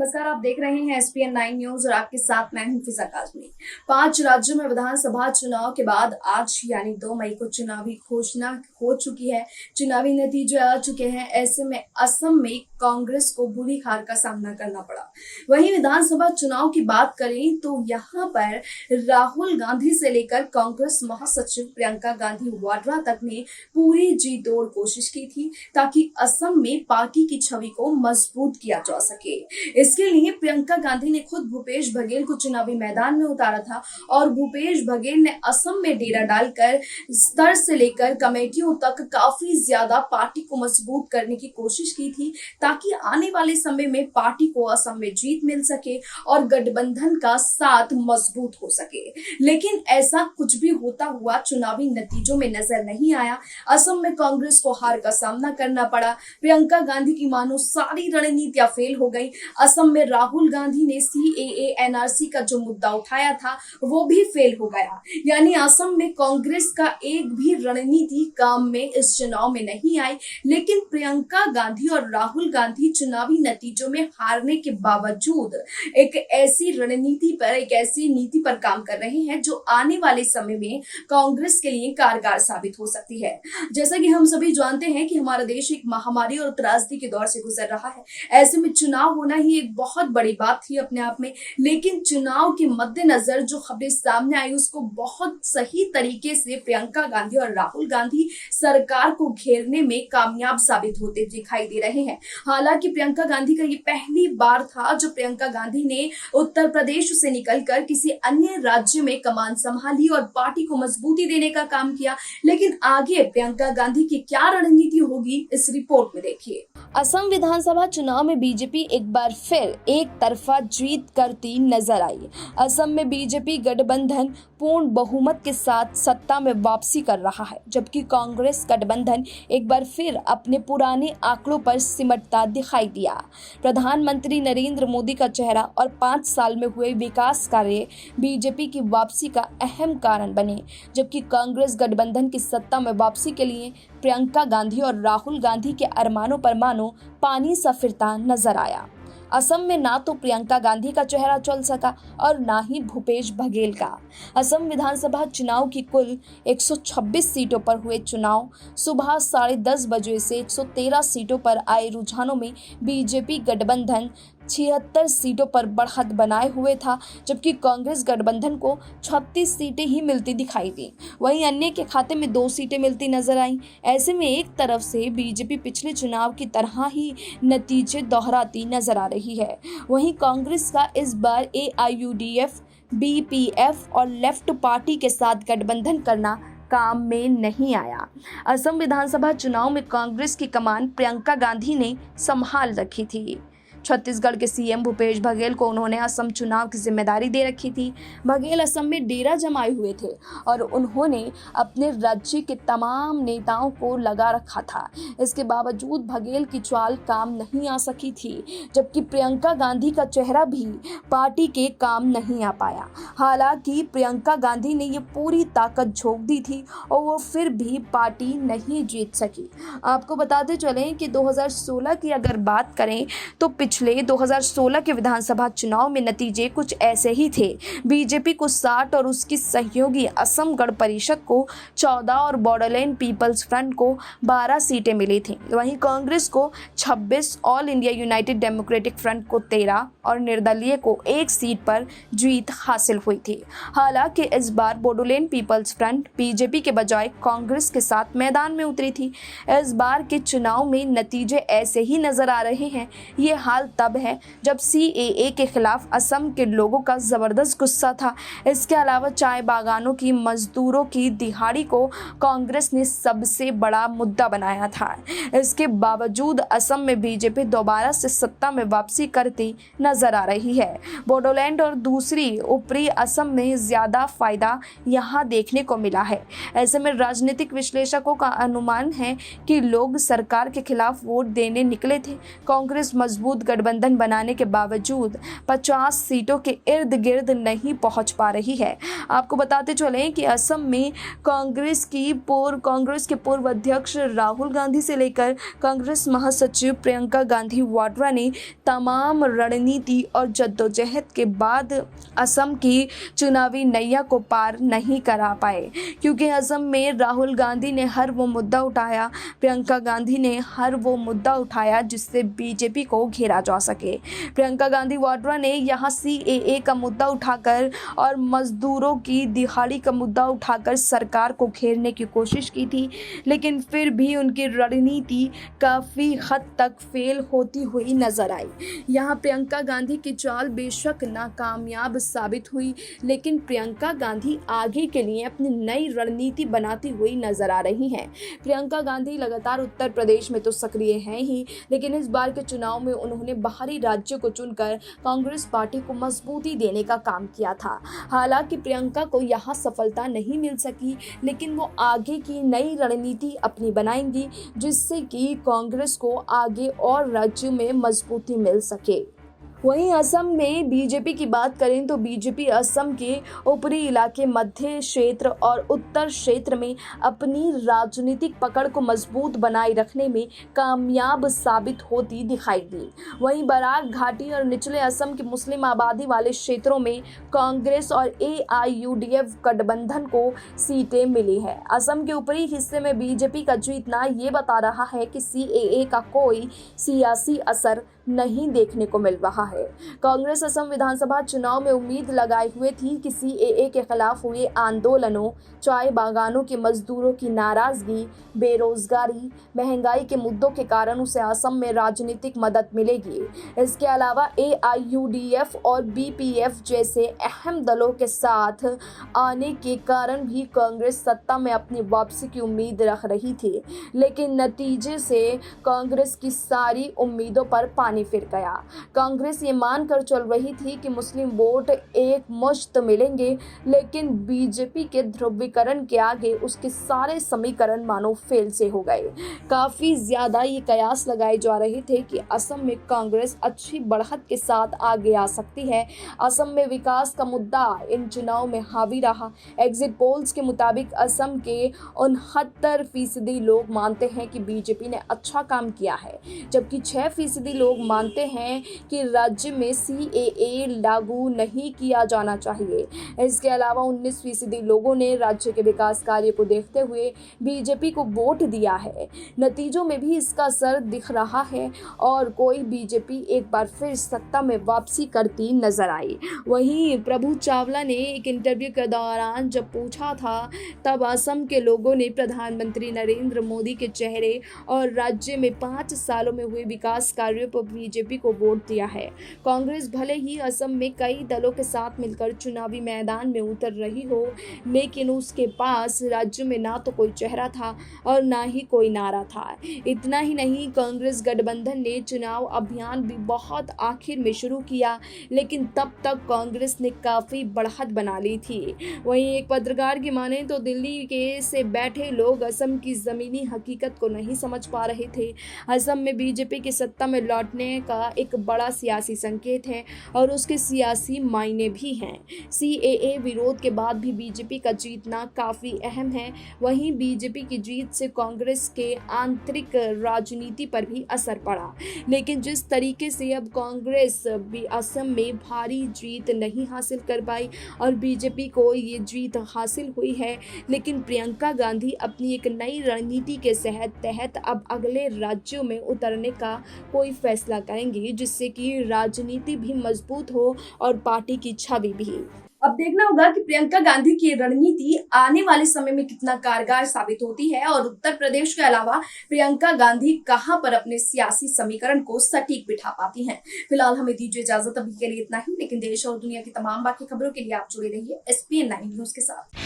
नमस्कार, आप देख रहे हैं SPN 9 न्यूज और आपके साथ मैं हूं फिजा काजमी। 5 राज्यों में विधानसभा चुनाव के बाद आज यानी 2 मई को चुनावी घोषणा हो चुकी है। चुनावी नतीजे आ चुके हैं। ऐसे में असम में कांग्रेस को बुरी हार का सामना करना पड़ा। वहीं विधानसभा चुनाव की बात करें तो यहाँ पर राहुल गांधी से लेकर कांग्रेस महासचिव प्रियंका गांधी वाड्रा तक ने पूरी जी तोड़ कोशिश की थी ताकि असम में पार्टी की छवि को मजबूत किया जा सके। इसके लिए प्रियंका गांधी ने खुद भूपेश बघेल को चुनावी मैदान में उतारा था और भूपेश बघेल ने असम में डेरा डालकर स्तर से लेकर कमेटियों तक काफी ज्यादा पार्टी को मजबूत करने की कोशिश की थी ताकि आने वाले समय में पार्टी को असम में जीत मिल सके और गठबंधन का साथ मजबूत हो सके। लेकिन ऐसा कुछ भी होता हुआ चुनावी नतीजों में नजर नहीं आया। असम में कांग्रेस को हार का सामना करना पड़ा। प्रियंका गांधी की मानो सारी रणनीतियां फेल हो गई। असम में राहुल गांधी ने CAA NRC का जो मुद्दा उठाया था वो भी फेल हो गया। यानी असम में कांग्रेस का एक भी रणनीति काम में इस चुनाव में नहीं आई। लेकिन प्रियंका गांधी और राहुल गांधी चुनावी नतीजों में हारने के बावजूद एक ऐसी रणनीति पर, एक ऐसी नीति पर काम कर रहे हैं जो आने वाले समय में कांग्रेस के लिए कारगर साबित हो सकती है। जैसा कि हम सभी जानते हैं कि हमारा देश एक महामारी और त्रासदी के दौर से गुजर रहा है। ऐसे में चुनाव होना ही एक बहुत बड़ी बात थी अपने आप में। लेकिन चुनाव के मद्देनजर जो खबरें सामने आई उसको बहुत सही तरीके से प्रियंका गांधी और राहुल गांधी सरकार को घेरने में कामयाब साबित होते दिखाई दे रहे हैं। हालांकि प्रियंका गांधी का ये पहली बार था जब प्रियंका गांधी ने उत्तर प्रदेश से निकलकर किसी अन्य राज्य में कमान संभाली और पार्टी को मजबूती देने का काम किया। लेकिन आगे प्रियंका गांधी की क्या रणनीति होगी इस रिपोर्ट में देखिए। असम विधानसभा चुनाव में बीजेपी एक बार फिर एक तरफा जीत करती नजर आई। असम में बीजेपी गठबंधन पूर्ण बहुमत के साथ सत्ता में वापसी कर रहा है, जबकि कांग्रेस गठबंधन एक बार फिर अपने पुराने आंकड़ों पर सिमटता दिखाई दिया। प्रधानमंत्री नरेंद्र मोदी का चेहरा और 5 साल में हुए विकास कार्य बीजेपी की वापसी का अहम कारण बने, जबकि कांग्रेस गठबंधन की सत्ता में वापसी के लिए प्रियंका गांधी और राहुल गांधी के अरमानों पर मानो पानी सा फिरता नजर आया। असम में ना तो प्रियंका गांधी का चेहरा चल सका और ना ही भूपेश बघेल का। असम विधानसभा चुनाव की कुल 126 सीटों पर हुए चुनाव सुबह 10:30 बजे से 113 सीटों पर आए रुझानों में बीजेपी गठबंधन 76 सीटों पर बढ़त बनाए हुए था, जबकि कांग्रेस गठबंधन को 36 सीटें ही मिलती दिखाई दी। वहीं अन्य के खाते में 2 सीटें मिलती नजर आईं। ऐसे में एक तरफ से बीजेपी पिछले चुनाव की तरह ही नतीजे दोहराती नजर आ रही है, वहीं कांग्रेस का इस बार AIUDF, BPF और लेफ्ट पार्टी के साथ गठबंधन करना काम में नहीं आया। असम विधानसभा चुनाव में कांग्रेस की कमान प्रियंका गांधी ने संभाल रखी थी। छत्तीसगढ़ के CM भूपेश बघेल को उन्होंने असम चुनाव की जिम्मेदारी दे रखी थी। बघेल असम में डेरा जमाए हुए थे और उन्होंने अपने राज्य के तमाम नेताओं को लगा रखा था। इसके बावजूद बघेल की चाल काम नहीं आ सकी थी, जबकि प्रियंका गांधी का चेहरा भी पार्टी के काम नहीं आ पाया। हालांकि प्रियंका गांधी ने ये पूरी ताकत झोंक दी थी और वो फिर भी पार्टी नहीं जीत सकी। आपको बताते चलें कि 2016 की अगर बात करें तो पिछले 2016 के विधानसभा चुनाव में नतीजे कुछ ऐसे ही थे। बीजेपी को 60 और उसकी सहयोगी असम गण परिषद को 14 और बॉर्डरलैंड पीपल्स फ्रंट को 12 सीटें मिली थी। वहीं कांग्रेस को 26, all India United democratic front को 13 और निर्दलीय को 1 सीट पर जीत हासिल हुई थी। हालांकि इस बार बॉर्डरलैंड पीपल्स फ्रंट बीजेपी के बजाय कांग्रेस के साथ मैदान में उतरी थी। इस बार के चुनाव में नतीजे ऐसे ही नजर आ रहे हैं। ये हाल तब है जब CAA के खिलाफ असम के लोगों का जबरदस्त गुस्सा था। इसके अलावा चाय बागानों की मजदूरों की दिहाड़ी को कांग्रेस ने सबसे बड़ा मुद्दा बनाया था। इसके बावजूद असम में बीजेपी दोबारा से सत्ता में वापसी करती नजर आ रही है। बोडोलैंड और दूसरी ऊपरी असम में ज्यादा फायदा यहाँ देखने को मिला है। ऐसे में राजनीतिक विश्लेषकों का अनुमान है कि लोग सरकार के खिलाफ वोट देने निकले थे। कांग्रेस मजबूत गठबंधन बनाने के बावजूद 50 सीटों के इर्द गिर्द नहीं पहुंच पा रही है। आपको बताते चलें कि असम में कांग्रेस के पूर्व अध्यक्ष राहुल गांधी से लेकर कांग्रेस महासचिव प्रियंका गांधी वाड्रा ने तमाम रणनीति और जद्दोजहद के बाद असम की चुनावी नैया को पार नहीं करा पाए, क्योंकि असम में राहुल गांधी ने हर वो मुद्दा उठाया, प्रियंका गांधी ने हर वो मुद्दा उठाया जिससे बीजेपी को घेरा जा सके। प्रियंका गांधी वाड्रा ने यहाँ CAA का मुद्दा उठाकर और मजदूरों की दिहाड़ी का मुद्दा उठाकर सरकार को घेरने की कोशिश की थी, लेकिन फिर भी उनकी रणनीति काफ़ी हद तक फेल होती हुई नजर आई। यहाँ प्रियंका गांधी की चाल बेशक नाकामयाब साबित हुई, लेकिन प्रियंका गांधी आगे के लिए अपनी नई रणनीति बनाती हुई नजर आ रही हैं। प्रियंका गांधी लगातार उत्तर प्रदेश में तो सक्रिय हैं ही, लेकिन इस बार के चुनाव में उन्होंने बाहरी राज्यों को चुनकर कांग्रेस पार्टी को मजबूती देने का काम किया था। हालांकि प्रियंका को यहाँ सफलता नहीं मिल सकी, लेकिन वो आगे की नई रणनीति अपनी बनाएंगी जिससे कि कांग्रेस को आगे और राज्यों में मजबूती मिल सके। वहीं असम में बीजेपी की बात करें तो बीजेपी असम के ऊपरी इलाके, मध्य क्षेत्र और उत्तर क्षेत्र में अपनी राजनीतिक पकड़ को मजबूत बनाए रखने में कामयाब साबित होती दिखाई दी। वहीं बराक घाटी और निचले असम के मुस्लिम आबादी वाले क्षेत्रों में कांग्रेस और AIUDF गठबंधन को सीटें मिली है। असम के ऊपरी हिस्से में बीजेपी का जीतना ये बता रहा है कि CAA का कोई सियासी असर नहीं देखने को मिल रहा है। कांग्रेस असम विधानसभा चुनाव में उम्मीद लगाए हुए थी कि CAA के खिलाफ हुए आंदोलनों, चाय बागानों के मजदूरों की नाराजगी, बेरोजगारी, महंगाई के मुद्दों के कारण उसे असम में राजनीतिक मदद मिलेगी। इसके अलावा AIUDF और BPF जैसे अहम दलों के साथ आने के कारण भी कांग्रेस सत्ता में अपनी वापसी की उम्मीद रख रही थी, लेकिन नतीजे से कांग्रेस की सारी उम्मीदों पर पानी फिर गया। कांग्रेस ये मानकर चल रही थी कि मुस्लिम वोट एक मुश्त मिलेंगे, लेकिन बीजेपी के ध्रुवीकरण के आगे उसके सारे समीकरण मानो फेल से हो गए। काफी ज्यादा ये कयास लगाए जा रहे थे कि असम में कांग्रेस अच्छी बढ़त के साथ आगे आ सकती है। असम में विकास का मुद्दा इन चुनाव में हावी रहा। एग्जिट पोल्स के मुताबिक असम के 69% लोग मानते हैं कि बीजेपी ने अच्छा काम किया है, जबकि 6% लोग मानते हैं कि राज्य में CAA लागू नहीं किया जाना चाहिए। इसके अलावा 19% लोगों ने राज्य के विकास कार्य को देखते हुए बीजेपी को वोट दिया है। नतीजों में भी इसका असर दिख रहा है और कोई बीजेपी एक बार फिर सत्ता में वापसी करती नजर आई। वहीं प्रभु चावला ने एक इंटरव्यू के दौरान जब पूछा था, तब असम के लोगों ने प्रधानमंत्री नरेंद्र मोदी के चेहरे और राज्य में 5 सालों में हुए विकास कार्यों पर बीजेपी को वोट दिया है। कांग्रेस भले ही असम में कई दलों के साथ मिलकर चुनावी मैदान में उतर रही हो, लेकिन उसके पास राज्य में ना तो कोई चेहरा था और ना ही कोई नारा था। इतना ही नहीं, कांग्रेस गठबंधन ने चुनाव अभियान भी बहुत आखिर में शुरू किया, लेकिन तब तक कांग्रेस ने काफी बढ़त बना ली थी। वहीं एक पत्रकार की माने तो दिल्ली के से बैठे लोग असम की जमीनी हकीकत को नहीं समझ पा रहे थे। असम में बीजेपी की सत्ता में लौटने का एक बड़ा सियासी संकेत है और उसके सियासी मायने भी हैं। CAA विरोध के बाद भी बीजेपी का जीतना काफी अहम है। वहीं बीजेपी की जीत से कांग्रेस के आंतरिक राजनीति पर भी असर पड़ा, लेकिन जिस तरीके से अब कांग्रेस भी असम में भारी जीत नहीं हासिल कर पाई और बीजेपी को ये जीत हासिल हुई है, लेकिन प्रियंका गांधी अपनी एक नई रणनीति के तहत अब अगले राज्यों में उतरने का कोई फैसला करेंगी, जिससे कि राजनीति भी मजबूत हो और पार्टी की छवि भी। अब देखना होगा कि प्रियंका गांधी की रणनीति आने वाले समय में कितना कारगर साबित होती है और उत्तर प्रदेश के अलावा प्रियंका गांधी कहां पर अपने सियासी समीकरण को सटीक बिठा पाती हैं। फिलहाल हमें दीजिए इजाजत, अभी के लिए इतना ही, लेकिन देश और दुनिया की तमाम बाकी खबरों के लिए आप जुड़े रहिए SPN 9 न्यूज के साथ।